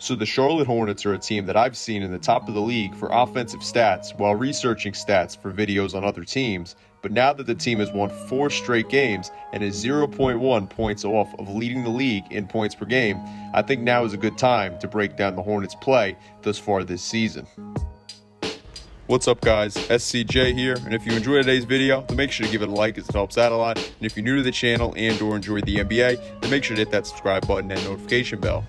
So the Charlotte Hornets are a team that I've seen in the top of the league for offensive stats while researching stats for videos on other teams. But now that the team has won 4 straight games and is 0.1 points off of leading the league in points per game, I think now is a good time to break down the Hornets' play thus far this season. What's up, guys? SCJ here, and if you enjoyed today's video, then make sure to give it a like as it helps out a lot. And if you're new to the channel and or enjoyed the NBA, then make sure to hit that subscribe button and notification bell.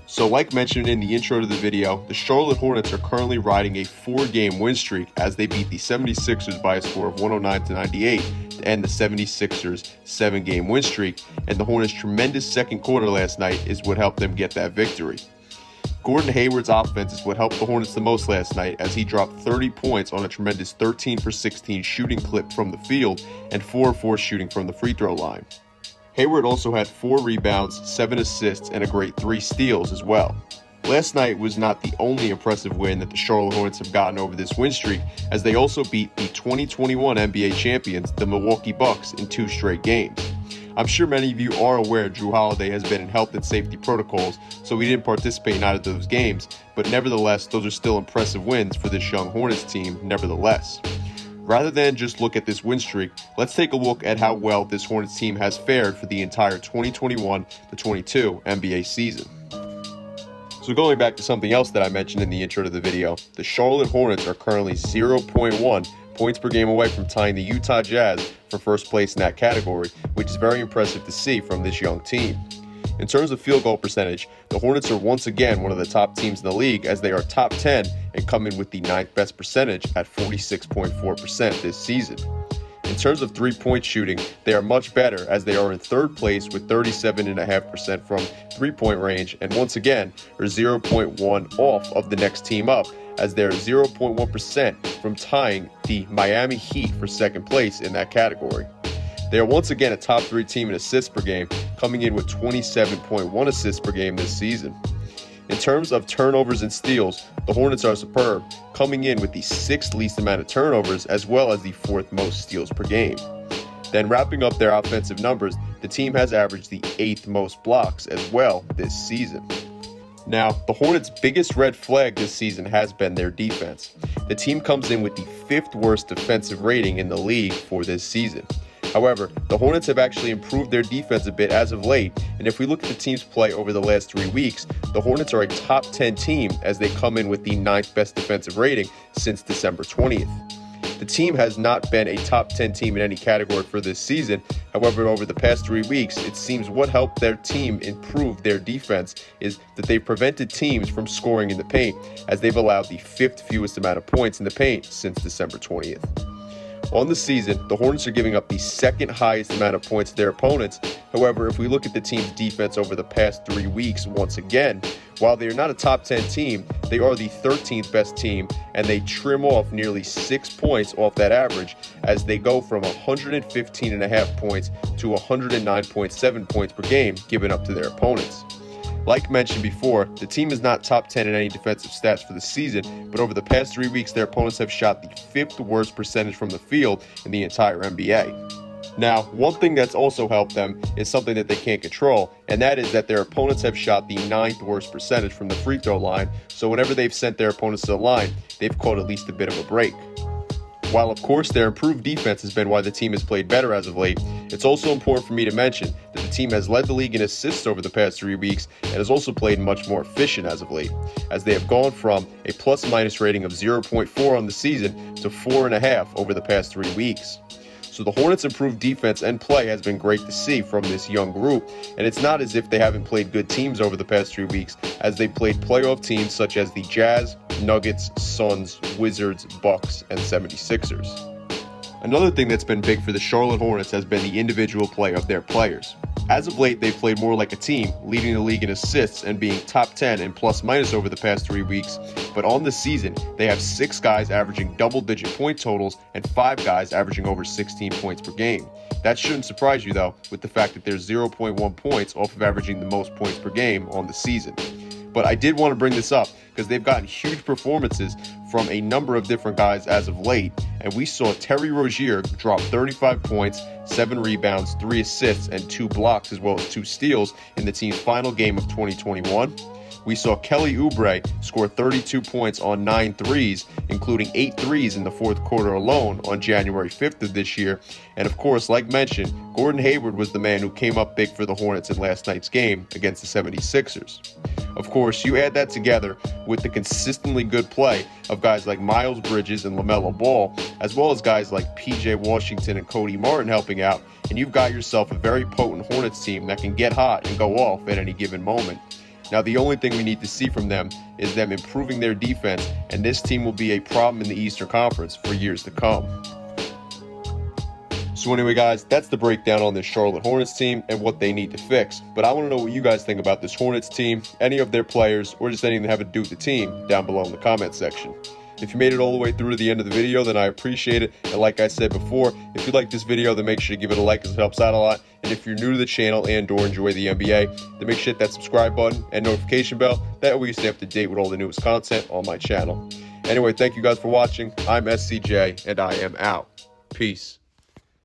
So like mentioned in the intro to the video, the Charlotte Hornets are currently riding a 4-game win streak as they beat the 76ers by a score of 109-98 to end the 76ers' 7-game win streak, and the Hornets' tremendous second quarter last night is what helped them get that victory. Gordon Hayward's offense is what helped the Hornets the most last night as he dropped 30 points on a tremendous 13 for 16 shooting clip from the field and 4 of 4 shooting from the free throw line. Hayward also had 4 rebounds, 7 assists, and a great 3 steals as well. Last night was not the only impressive win that the Charlotte Hornets have gotten over this win streak, as they also beat the 2021 NBA champions, the Milwaukee Bucks, in 2 straight games. I'm sure many of you are aware Jrue Holiday has been in health and safety protocols, so he didn't participate in either of those games, but nevertheless, those are still impressive wins for this young Hornets team nevertheless. Rather than just look at this win streak, let's take a look at how well this Hornets team has fared for the entire 2021-22 NBA season. So going back to something else that I mentioned in the intro to the video, the Charlotte Hornets are currently 0.1 points per game away from tying the Utah Jazz for first place in that category, which is very impressive to see from this young team. In terms of field goal percentage, the Hornets are once again one of the top teams in the league as they are top 10 and come in with the 9th best percentage at 46.4% this season. In terms of three-point shooting, they are much better as they are in 3rd place with 37.5% from three-point range and once again are 0.1 off of the next team up as they're 0.1% from tying the Miami Heat for 2nd place in that category. They are once again a top 3 team in assists per game, coming in with 27.1 assists per game this season. In terms of turnovers and steals, the Hornets are superb, coming in with the 6th least amount of turnovers as well as the 4th most steals per game. Then wrapping up their offensive numbers, the team has averaged the 8th most blocks as well this season. Now, the Hornets' biggest red flag this season has been their defense. The team comes in with the 5th worst defensive rating in the league for this season. However, the Hornets have actually improved their defense a bit as of late, and if we look at the team's play over the last 3 weeks, the Hornets are a top 10 team as they come in with the 9th best defensive rating since December 20th. The team has not been a top 10 team in any category for this season. However, over the past 3 weeks, it seems what helped their team improve their defense is that they've prevented teams from scoring in the paint, as they've allowed the 5th fewest amount of points in the paint since December 20th. On the season, the Hornets are giving up the 2nd highest amount of points to their opponents. However, if we look at the team's defense over the past 3 weeks, once again, while they are not a top 10 team, they are the 13th best team, and they trim off nearly 6 points off that average as they go from 115.5 points to 109.7 points per game given up to their opponents. Like mentioned before, the team is not top 10 in any defensive stats for the season, but over the past 3 weeks, their opponents have shot the 5th worst percentage from the field in the entire NBA. Now, one thing that's also helped them is something that they can't control, and that is that their opponents have shot the 9th worst percentage from the free throw line, so whenever they've sent their opponents to the line, they've caught at least a bit of a break. While, of course, their improved defense has been why the team has played better as of late, it's also important for me to mention that the team has led the league in assists over the past 3 weeks and has also played much more efficient as of late, as they have gone from a plus-minus rating of 0.4 on the season to 4.5 over the past 3 weeks. So the Hornets' improved defense and play has been great to see from this young group, and it's not as if they haven't played good teams over the past 3 weeks, as they played playoff teams such as the Jazz, Nuggets, Suns, Wizards, Bucks, and 76ers. Another thing that's been big for the Charlotte Hornets has been the individual play of their players. As of late, they've played more like a team, leading the league in assists and being top 10 in plus-minus over the past 3 weeks. But on the season, they have 6 guys averaging double-digit point totals and 5 guys averaging over 16 points per game. That shouldn't surprise you, though, with the fact that they're 0.1 points off of averaging the most points per game on the season. But I did want to bring this up because they've gotten huge performances from a number of different guys as of late, and we saw Terry Rozier drop 35 points, 7 rebounds, 3 assists, and 2 blocks, as well as 2 steals in the team's final game of 2021. We saw Kelly Oubre score 32 points on 9 threes, including 8 threes in the fourth quarter alone on January 5th of this year. And of course, like mentioned, Gordon Hayward was the man who came up big for the Hornets in last night's game against the 76ers. Of course, you add that together with the consistently good play of guys like Miles Bridges and LaMelo Ball, as well as guys like PJ Washington and Cody Martin helping out, and you've got yourself a very potent Hornets team that can get hot and go off at any given moment. Now, the only thing we need to see from them is them improving their defense, and this team will be a problem in the Eastern Conference for years to come. So anyway, guys, that's the breakdown on this Charlotte Hornets team and what they need to fix. But I want to know what you guys think about this Hornets team, any of their players, or just anything that have to do with the team down below in the comment section. If you made it all the way through to the end of the video, then I appreciate it. And like I said before, if you like this video, then make sure to give it a like, as it helps out a lot. And if you're new to the channel and or enjoy the NBA, then make sure to hit that subscribe button and notification bell. That way you stay up to date with all the newest content on my channel. Anyway, thank you guys for watching. I'm SCJ, and I am out. Peace.